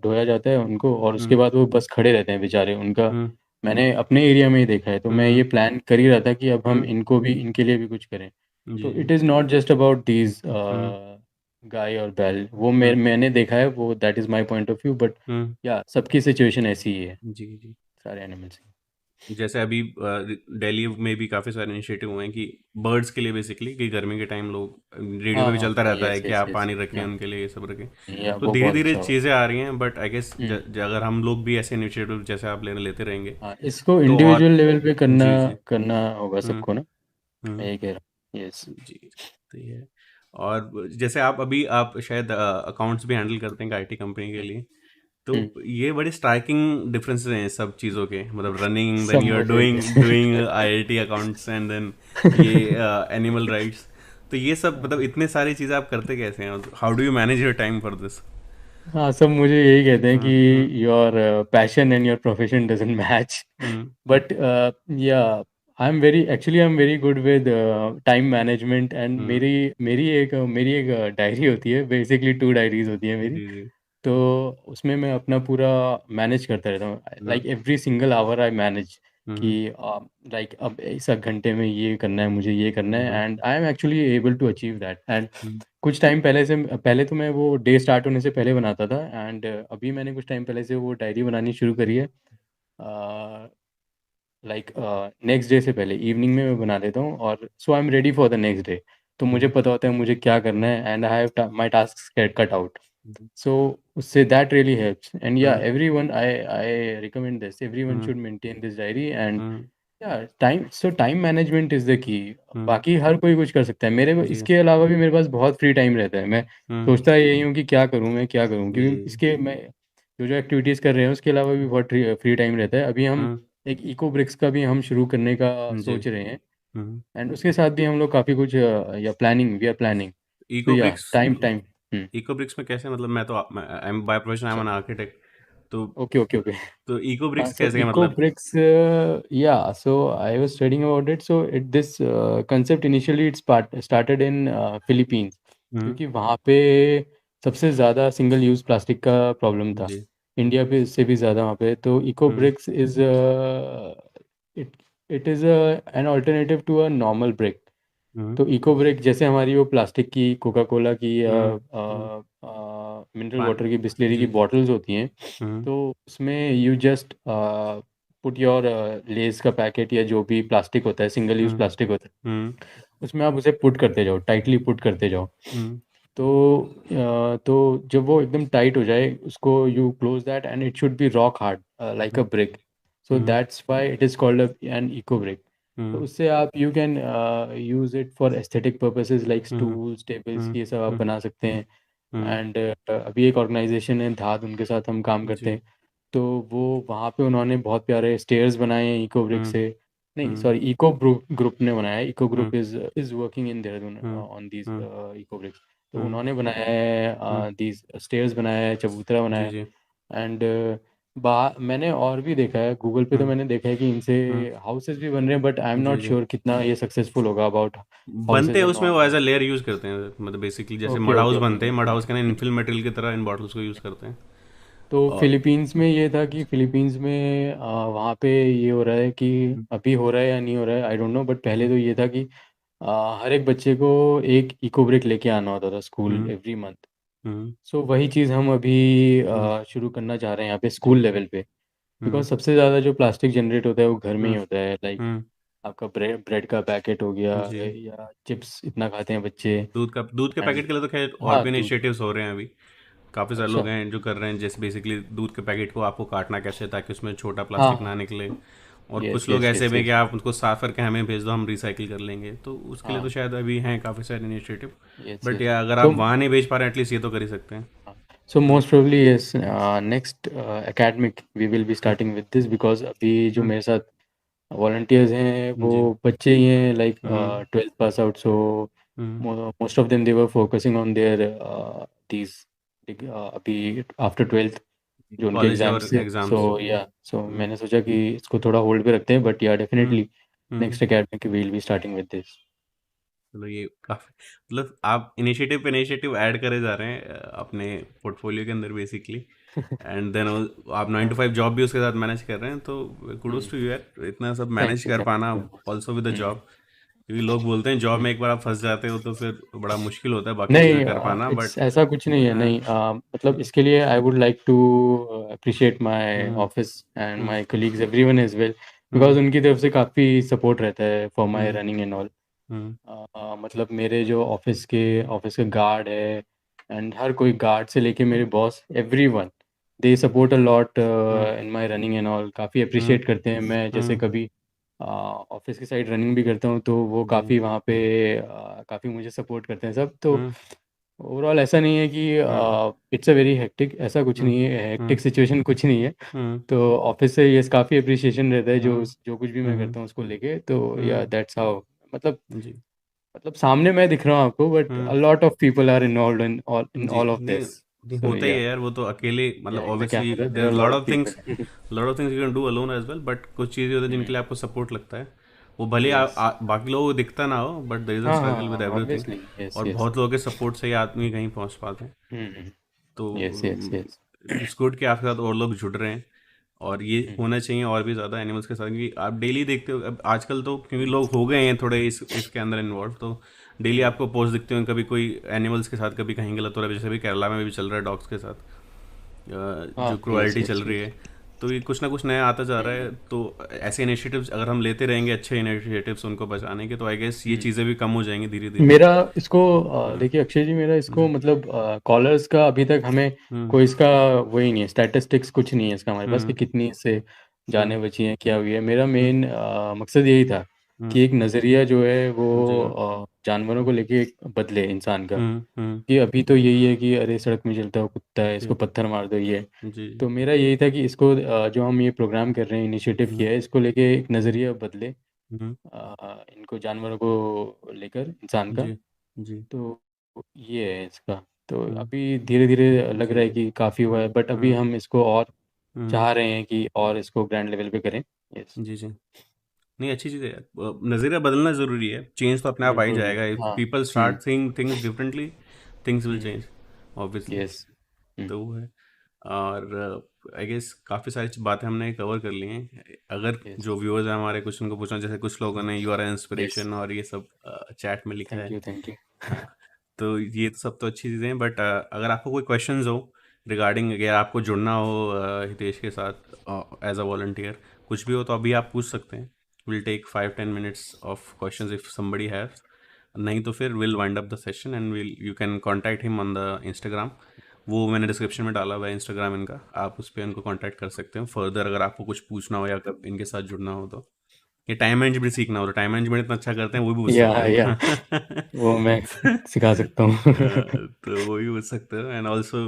ढोया जाता है उनको और उसके हम्म, बाद वो बस खड़े रहते हैं बेचारे उनका। हम्म, मैंने अपने एरिया में ही देखा है, तो मैं हम्म, ये प्लान कर ही रहा था कि अब हम हम्म, इनको भी, इनके लिए भी कुछ करें। जी तो जी। It is not just about these hmm, गाय और बैल, वो हम्म, मैंने देखा है, वो that is my point of view, but hmm, yeah सबकी सिचुएशन ऐसी ही है, जी जी। सारे एनिमल्स की। जैसे अभी दिल्ली में भी काफ़ी सारे इनिशिएटिव हुए हैं कि बर्ड्स के लिए बेसिकली कि गर्मी के टाइम लोग रेडियो हाँ पे भी हाँ चलता हाँ, रहता है यस कि यस आप यस। पानी रखें या उनके लिए ये सब रखें। या तो वो धीरे बहुत धीरे अच्छा होगा। चीज़ें आ रही हैं बट आई गेस हम्म। अगर हम लोग भी ऐसे इनिशिएटिव जैसे आप लेते रहेंगे हाँ, इसको तो और इंडिविजुअल लेवल पे करना जी जी। करना होगा हम्म, सबको ना। मैं हम्म, यही कह रहा हूँ। यस। जी तो ये है। और जैसे आप शायद अकाउंट्स भी हैंडल करते हैं आईटी कंपनी के लिए तो हम्म। ये बड़े स्ट्राइकिंग डिफरेंसेस हैं सब चीज़ों के मतलब रनिंग देन सब यू आर मुझे भी डूइंग ऐसे डूइंग लगता आईआईटी अकाउंट्स एंड देन ये एनिमल राइट्स। तो ये सब मतलब है। इतने सारी चीज़ें आप करते कैसे हैं how do you manage your time for this. हाँ, सब मुझे यही कहते हैं हम्म, कि your passion and your profession doesn't match, hmm, but yeah I am very good with time management, and hmm, मेरी एक डायरी होती है, बेसिकली 2 डायरीज होती है मेरी। जी जी। तो उसमें मैं अपना पूरा मैनेज करता रहता हूँ, hmm, like every single hour I manage कि हम्म, लाइक अब इस घंटे में ये करना है, मुझे ये करना हम्म, है, and I am actually able to achieve that. And hmm, कुछ टाइम पहले तो मैं वो डे स्टार्ट होने से पहले बनाता था, एंड अभी मैंने कुछ टाइम पहले से वो डायरी बनानी शुरू करी है, लाइक नेक्स्ट डे से पहले इवनिंग में मैं बना देता हूँ, और so I am ready for the next day. तो मुझे हम्म, पता होता है मुझे क्या करना है, and I have my task cut out. Hmm, So उससे that really helps, and yeah, hmm, everyone, I recommend this, everyone hmm, should maintain this diary, and hmm, yeah, time management is the key। हम्म, बाकी हर कोई कुछ कर सकता है, जी। इसके अलावा भी मेरे पास बहुत फ्री टाइम रहता है। मैं हम्म, सोचता यही हूँ कि क्या करूँ, मैं क्या करूँ, क्योंकि जी। इसके मैं जो जो एक्टिविटीज़ कर रहे हैं उसके अलावा भी बहुत फ्री टाइम रहता है। अभी हम हम्म, एक इको ब्रिक्स का भी हम शुरू करने का जी। सोच रहे हैं, हम्म। एंड उसके साथ भी हम लोग काफ़ी कुछ yeah planning, we are planning. तो eco yeah bricks time. Eco bricks में कैसे मतलब मैं तो I am by profession I am an architect तो okay okay okay. Eco bricks So कैसे क्या eco मतलब। bricks, yeah. So I was studying about it. So this concept initially started in Philippines, हम्म, क्योंकि वहाँ पे सबसे ज़्यादा सिंगल यूज़ प्लास्टिक का प्रॉब्लम था। जी। इंडिया पे इससे भी ज़्यादा वहाँ पे, तो eco hmm, bricks is it it is an alternative to a normal brick. Hmm, तो इको ब्रिक जैसे हमारी वो प्लास्टिक की, कोका कोला की या हुँ, हुँ, मिनरल पान वाटर की, बिस्लरी की जी, बॉटल्स होती हैं। हुँ, तो उसमें you just put your less का पैकेट या जो भी प्लास्टिक होता है, सिंगल यूज हुँ, प्लास्टिक होता हुँ, है, उसमें आप उसे पुट करते जाओ, टाइटली पुट करते जाओ। हुँ, तो तो जब वो एकदम टाइट हो जाए, उसको you close that and it should be rock hard like a hmm, brick. So hmm, that's why it is called an eco brick. तो हुँ, उससे आप you can use it for aesthetic purposes like hmm, stools, tables, hmm, ये सब आप हुँ, बना सकते हैं। हुँ, एंड अभी एक ऑर्गेनाइजेशन है धात, उनके साथ हम काम करते जी, हैं। तो वो वहाँ पे उन्होंने बहुत प्यारे स्टेयर्स बनाए हैं इको ब्रिक हुँ, से। नहीं हुँ, सॉरी, इको ग्रुप ने बनाया है। Eco hmm, group is working in Dehradun hmm, on these hmm, eco bricks. तो हुँ, उन्होंने बनाया हुँ, है दीज स्टेयर्स, बनाया है, चबूतरा बनाया जी, है। जी, एंड मैंने और भी देखा है गूगल पे, तो हुँ, मैंने देखा है कि इनसे हुँ, हाउसेस भी बन रहे हैं, बट आई एम जी, नॉट जी। श्योर कितना ये सक्सेसफुल होगा अबाउट बनते हाउसेस हैं एंड उसमें ऑल। वो एज़ अ लेयर यूज़ करते हैं, मतलब बेसिकली जैसे okay mud house okay okay बनते हैं, मड ओके। हाउस के ना इनफिल मटेरियल की तरह इन बॉटल्स को यूज़ करते हैं। तो और फिलीपींस में ये था कि फिलीपींस में वहाँ पे ये हो रहा है कि हुँ, अभी हो रहा है या नहीं हो रहा है, आई डोंट नो, बट पहले हुँ, तो ये था कि हर एक बच्चे को एक इको ब्रेक लेके आना होता था स्कूल हुँ, एवरी मंथ। हुँ, सो वही चीज़ हम अभी हुँ, शुरू करना चाह रहे हैं यहाँ पे स्कूल लेवल पे। हुँ, बिकॉज सबसे ज़्यादा जो प्लास्टिक जनरेट होता है वो घर में ही हुँ, होता है, लाइक हुँ, आपका ब्रेड ब्रेड का पैकेट हो गया, जी। या चिप्स इतना खाते हैं बच्चे। दूध के पैकेट एंड के लिए तो खैर और हाँ, भी दूध। इनिशिएटिव्स हो रहे हैं अभी। काफ़ी सारे अच्छा। लोग हैं जो कर रहे हैं, जैसे बेसिकली दूध के पैकेट को आपको काटना कैसे है ताकि उसमें छोटा हाँ प्लास्टिक ना हाँ। निकले। और यस कुछ लोग यस ऐसे यस भी हैं कि यस। आप उसको साफ करके हमें भेज दो, हम रिसाइकिल कर लेंगे, तो उसके लिए तो हाँ। शायद अभी हैं काफ़ी सारे इनिशिएटिव। Yes but yes. या अगर तो आप वहाँ नहीं भेज पा रहे हैं, एटलीस्ट ये तो कर ही सकते हैं। So hmm, most probably yes, next academic we will be hmm, starting with this, because अभी जो हम्म, मेरे साथ वॉलंटियर्स हैं वो जी। बच्चे ही हैं, like hmm, 12th pass out. So hmm, most of them they were focusing on their these अभी after 12th जो उनके कॉलेज एग्जाम्स और थे। सो एग्ज़ाम्स। या सो हम्म, मैंने सोचा कि इसको थोड़ा होल्ड पे रखते हैं, but yeah hmm, definitely hmm, next academic we will be starting with this. चलो ये काफ़ी, मतलब आप इनिशिएटिव पे इनिशिएटिव ऐड करे जा रहे हैं अपने पोर्टफोलियो के अंदर बेसिकली। एंड देन आप 9 to 5 जॉब भी उसके साथ मैनेज कर रहे हैं, तो कुडोज टू यू यार, इतना सब मैनेज कर पाना, also with the thank job. क्योंकि लोग बोलते हैं जॉब यू। में एक बार आप फंस जाते हो तो फिर बड़ा मुश्किल होता है बाकी चीज़ें नहीं, कर पाना, इट्स बट ऐसा कुछ नहीं है, नहीं। मतलब इसके लिए I would like to appreciate my hmm, office and hmm, my colleagues, everyone as well, because hmm, उनकी तरफ से काफ़ी सपोर्ट रहता है for my hmm, running and all. Hmm, मतलब मेरे जो ऑफिस के गार्ड है, एंड हर कोई, गार्ड से लेके मेरे boss, everyone, they support a lot hmm, in my running and all. काफ़ी हम्म, अप्रिशिएट करते हैं। मैं जैसे हम्म, कभी ऑफिस की साइड रनिंग भी करता हूँ, तो वो जी, काफ़ी वहाँ पे काफ़ी मुझे सपोर्ट करते हैं सब। तो हम्म, ओवरऑल ऐसा नहीं है कि हम्म, इट्स अ वेरी हेक्टिक, ऐसा कुछ हम्म, नहीं है, हेक्टिक हम्म, सिचुएशन कुछ नहीं है। हम्म, तो ऑफिस से ये काफ़ी अप्रिसिएशन रहता है, जो हम्म, जो कुछ भी मैं हम्म, करता हूँ उसको लेके। तो या हम्म, दैट्स हाउ, मतलब जी, सामने मैं दिख रहा हूँ आपको, but a hmm, lot of people are involved in जी, ऑल ऑफ नहीं, दिस। नहीं सो होता ही है या यार, वो तो अकेले, मतलब या in the obviously camera there there are is lot lot of of things, people. You can do alone as well, but कुछ चीज़ें होती हैं जिनके लिए आपको सपोर्ट लगता है। वो भले यस। बाकी लोगों को दिखता ना हो, बट देयर इज अ हाँ हाँ स्ट्रगल विद हाँ, एवरीथिंग। ऑब्वियसली, यस और यस। बहुत लोगों के सपोर्ट से ही आदमी कहीं पहुंच पाते हैं। तो yes yes yes. It's good कि आपके साथ और लोग जुड़ रहे हैं। और ये होना चाहिए और भी ज़्यादा एनिमल्स के साथ, क्योंकि आप डेली देखते हो अब आजकल तो, क्योंकि लोग हो गए हैं थोड़े इसके अंदर इन्वॉल्व, तो डेली आपको पोस्ट दिखते हो कभी कोई एनिमल्स के साथ कभी कहीं गलत हो रहा है, जैसे भी केरला में भी चल रहा है डॉग्स के साथ हाँ, जो यस क्रुएल्टी चल यस रही यस। है। तो ये कुछ ना कुछ नया आता जा रहा है, तो ऐसे इनिशिएटिव्स अगर हम लेते रहेंगे, अच्छे इनिशिएटिव्स उनको बचाने के, तो आई गेस ये चीज़ें भी कम हो जाएंगी धीरे धीरे। मेरा इसको हाँ, देखिए अक्षय जी, मेरा इसको जी, मतलब कॉलर्स का अभी तक हमें हम्म, कोई इसका वही नहीं है, स्टैटिस्टिक्स कुछ नहीं है इसका हमारे पास कि हम्म, कितनी इससे हम्म, जानें बची हैं, क्या हुई है। मेरा हम्म, मेन मकसद यही था कि हम्म, एक नज़रिया जो है वो जी, जानवरों को लेके एक बदले इंसान का। हम्म, हम्म, कि अभी तो यही है कि अरे सड़क में चलता हुआ कुत्ता है, जी, इसको पत्थर मार दो, ये है। जी, तो मेरा यही था कि इसको जो हम ये प्रोग्राम कर रहे हैं, इनिशिएटिव हम्म, किया है, इसको लेके एक नज़रिया बदले हम्म, इनको, जानवरों को लेकर इंसान का। जी, जी, तो ये है इसका। तो हम्म, अभी धीरे धीरे लग रहा जी, है कि काफ़ी हुआ है, बट अभी हम्म, हम इसको और हम्म, चाह रहे हैं कि और इसको ग्रैंड लेवल पे करें। यस। जी, जी, नहीं, अच्छी चीज़ है यार, नज़रिया बदलना ज़रूरी है, चेंज तो अपने आप आ ही बिल्कुल जाएगा, बिल्कुल, इफ हाँ। People hmm start seeing things differently, things will change, obviously. Yes. तो वो है। और आई गेस काफ़ी सारी बातें हमने कवर कर ली हैं। अगर यस, जो व्यूअर्स हैं हमारे, कुछ उनको पूछना, जैसे कुछ लोगों ने you are an yes. Inspiration और ये सब चैट में लिखा है। Thank you, thank you. हाँ, तो ये तो सब तो अच्छी चीज़ें हैं, बट अगर आपको कोई क्वेश्चंस हो रिगार्डिंग, अगर आपको जुड़ना हो हितेश के साथ एज अ वॉलंटियर, कुछ भी हो तो अभी आप पूछ सकते हैं। Will take 5-10 minutes of questions if somebody have, नहीं तो फिर will wind up the session and will you can contact him on the Instagram. वो मैंने डिस्क्रिप्शन में डाला हुआ है इंस्टाग्राम इनका, आप उस पर उनको कांटेक्ट कर सकते हो फर्दर अगर आपको कुछ पूछना हो या कब इनके साथ जुड़ना हो तो। ये टाइम मैनेजमेंट सीखना हो तो टाइम मैनेजमेंट इतना अच्छा करते हैं, वो भी पूछ सकते या हो। वो मैं सिखा सकता हूँ। तो वो भी पूछ सकते हो, एंड ऑल्सो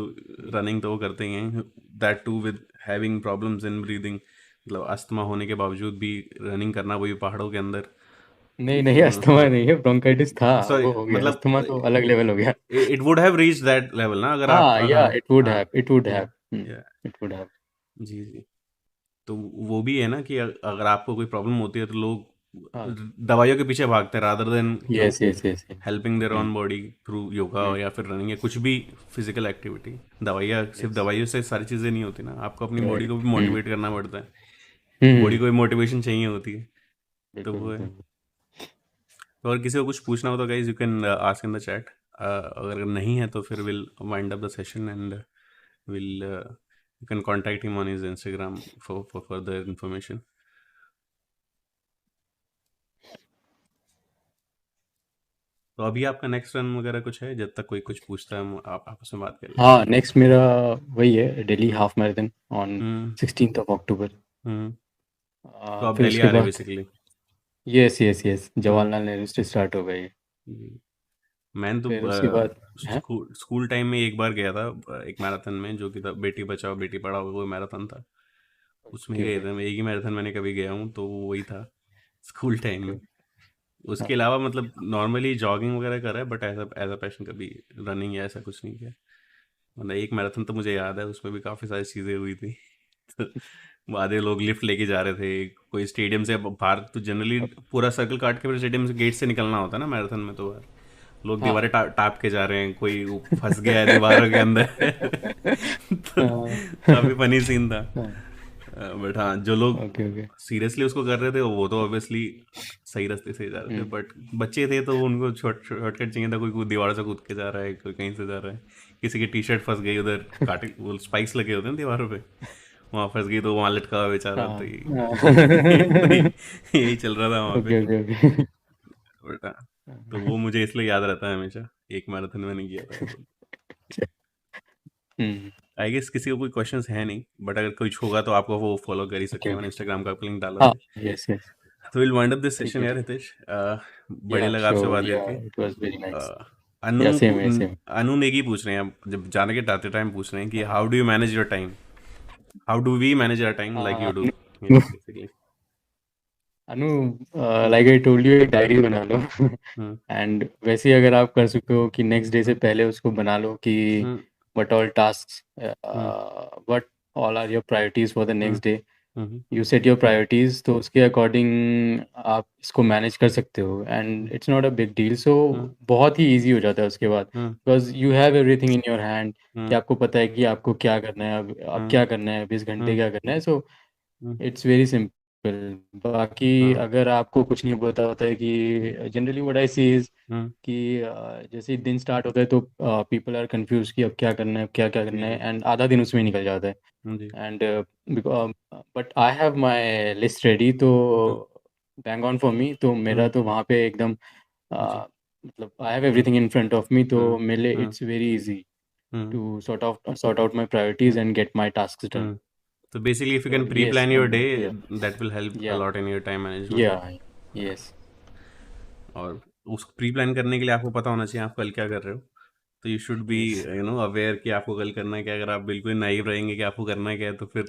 रनिंग तो वो करते ही हैं, that too with having problems in breathing, मतलब अस्थमा होने के बावजूद भी रनिंग करना, वो भी पहाड़ों के अंदर। नहीं, नहीं, अस्थमा नहीं है, ब्रोंकाइटिस था। सॉरी, वो हो गया, मतलब अस्थमा तो अलग लेवल हो गया। It would have reach that level ना, अगर आप, हाँ, या हाँ। इट वुड हाँ, हैव, इट वुड या हैव। या इट वुड हैव। जी जी। तो वो भी है ना कि अगर आपको कोई प्रॉब्लम होती है तो हाँ। लोग दवाइयों के पीछे भागते हैं rather than yes, yes, yes. Helping their own body through yoga या फिर रनिंग या कुछ भी फिजिकल एक्टिविटी। दवाइयाँ, सिर्फ यस। दवाइयों से सारी चीज़ें नहीं होती ना, आपको अपनी बॉडी राइट। को भी मोटिवेट करना पड़ता है। बॉडी हम्म। को भी मोटिवेशन चाहिए होती है। तो बिल्कुल, वो है। बिल्कुल। तो अगर किसी को कुछ पूछना हो तो guys you can ask in the chat. अगर नहीं है तो फिर will wind up the session and will you can contact him on his Instagram for further information. तो अभी आपका नेक्स्ट रन वगैरह कुछ है, जब तक कोई कुछ पूछता है हम आप आपस में बात कर लेते हाँ, नेक्स्ट मेरा वही है, दिल्ली हैं। Half marathon on hmm 16th of October। हम्म। तो आप फिर दिल्ली उसके आ रहे हो बाद बेसिकली। यस, यस, यस, हम्म जवाहरलाल नेहरू से स्टार्ट हो गई। जी। मैंने तो फिर उसके बाद है। स्कूल टाइम में एक बार गया था, एक मैराथन में, जो कि था बेटी बचाओ बेटी पढ़ाओ, वो मैराथन था। उसमें ही ओके, गए ओके, थे, मैं एक ही मैराथन मैंने कभी गया हूँ, तो वो वही था स्कूल टाइम ओके। में। उसके हाँ, अलावा मतलब नॉर्मली जॉगिंग वगैरह करा है, बट एज अ पैशन कभी रनिंग या ऐसा कुछ नहीं किया। मतलब एक मैराथन तो मुझे याद है, उसमें भी काफ़ी सारी चीज़ें हुई थी। तो आधे लोग लिफ्ट लेके जा रहे थे, कोई स्टेडियम से बाहर, तो जनरली पूरा सर्कल काट के फिर स्टेडियम से गेट से निकलना होता है ना मैराथन में, तो बाहर लोग हाँ। दीवारें टाप के जा रहे हैं, कोई फंस गया है दीवारों के अंदर। तो हाँ, काफ़ी फनी सीन था। हाँ। बट हाँ, जो लोग ओके, ओके। सीरियसली उसको कर रहे थे वो तो ऑब्वियसली सही रास्ते से जा रहे थे, हम्म। बट बच्चे थे तो उनको शॉर्टकट चाहिए था, कोई दीवार से कूद के जा रहा है, कोई कहीं से जा रहा है, किसी की टी शर्ट फंस गई उधर, काटे वो स्पाइक्स लगे होते हैं दीवारों पे, वहाँ फंस गई तो वहाँ लटका हुआ बेचारा, हाँ, तो यही तो हाँ। यही चल रहा था वहाँ पे। Okay, okay, okay. बट हाँ, तो वो मुझे इसलिए याद रहता है हमेशा, एक मैराथन मैंने किया था वो। हम्म। आई गेस किसी को कोई क्वेश्चंस है नहीं, बट अगर कुछ होगा तो आपको वो फॉलो कर ही सकते ओके, हैं, मैंने ओके। इंस्टाग्राम का लिंक डाला हाँ, हुआ है। Yes, yes. तो विल वाइंड अप दिस ठीक सेशन है, यार ठीक है। हितेश। बढ़िया या लगा आपसे श्योर, बात या करके। It was very nice. Uh, Anu या सेम है, सेम। अनु नेगी पूछ रहे हैं, आप जब जाने के आते टाइम पूछ रहे हैं कि how do you manage your time, how do we manage your time like you do, Anu, basically. Anu, like I told you, एक डायरी बना लो। हम्म एंड वैसे ही अगर आप कर सकते हो कि नेक्स्ट डे से पहले उसको बना लो कि hmm what all task, hmm what all are your priorities for the hmm next day. Hmm you set your priorities, तो उसके अकॉर्डिंग आप इसको मैनेज कर सकते हो, and it's not a big deal. So hmm बहुत ही ईजी हो जाता है उसके बाद, hmm because you have everything in your hand, कि हम्म आपको पता है कि आपको क्या करना है, अब हम्म क्या करना है, 20 घंटे हम्म क्या करना है। सो हम्म इट्स वेरी सिंपल। बाकी हम्म अगर आपको कुछ नहीं पता होता है कि generally what I see is hmm, कि जैसे ही दिन स्टार्ट होता है तो पीपल आर कंफ्यूज कि अब क्या करना है, अब क्या क्या जी करना जी है, एंड आधा दिन उसमें ही निकल जाता है। जी। And but I have my list ready, तो हाँ, बैंग ऑन फॉर मी, तो मेरा हम्म तो वहाँ पे एकदम जी। मतलब I have everything in front of me, तो हम्म मेरे लिए hmm it's very easy hmm to sort out my priorities hmm and get my task done. Hmm. So basically, if you तो can yes, pre-plan your day, या, that will help a या, lot in your time management. या, yes, और उस pre plan करने के लिए आपको पता होना चाहिए आप कल क्या कर रहे हो। तो you should B yes. Aware कि आपको कल करना है क्या। अगर आप बिल्कुल नाइव रहेंगे कि आपको करना क्या है, तो फिर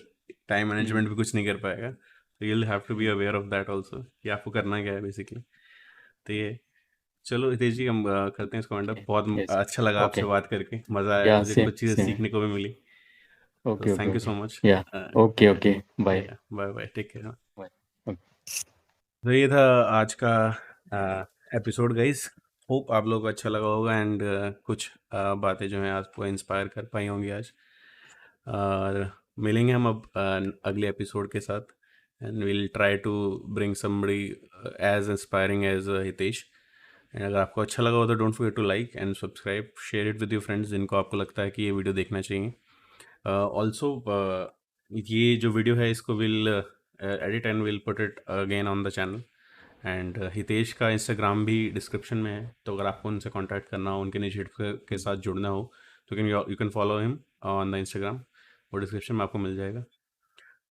टाइम मैनेजमेंट भी कुछ नहीं कर पाएगा। तो you will have to be aware of that also कि आपको करना क्या है बेसिकली। तो ये, चलो हितेश जी, हम करते हैं इसको एंड अप। बहुत यस। अच्छा लगा आपसे ओके। बात करके, मज़ा आया, या मुझे सेम, कुछ चीज़ें सेम। सीखने को भी मिली। तो okay, okay, thank you okay. So much. Yeah okay, okay. Bye. Bye bye, take care. Bye. तो ये था आज का एपिसोड गाइस। होप आप लोगों को अच्छा लगा होगा, एंड कुछ बातें जो हैं आपको इंस्पायर कर पाई होंगी आज। मिलेंगे हम अब अगले एपिसोड के साथ, and will try to bring somebody as inspiring as Hitesh. And अगर आपको अच्छा लगा हो तो don't forget to like and subscribe, share it with your friends जिनको आपको लगता है कि ये वीडियो देखना चाहिए। ऑल्सो ये जो वीडियो है इसको will edit and will put it again on the channel. And Hitesh का इंस्टाग्राम भी डिस्क्रिप्शन में है, तो अगर आपको उनसे कांटेक्ट करना हो, उनके इनिशिएटिव के साथ जुड़ना हो, तो you can follow him on the Instagram, वो डिस्क्रिप्शन में आपको मिल जाएगा।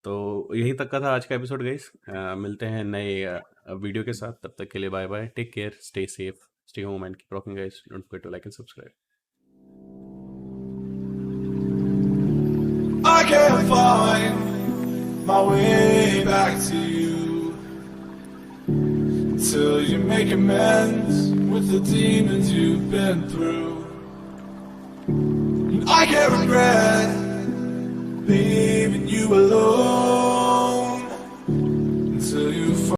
तो यहीं तक का था आज का एपिसोड गाइस। मिलते हैं नए वीडियो के साथ, तब तक के लिए bye bye, take care, stay safe, stay home and keep rocking guys, don't forget to like and subscribe. I can't find my way back to you till you make amends with the demons you've been through. And I can't regret leaving you alone.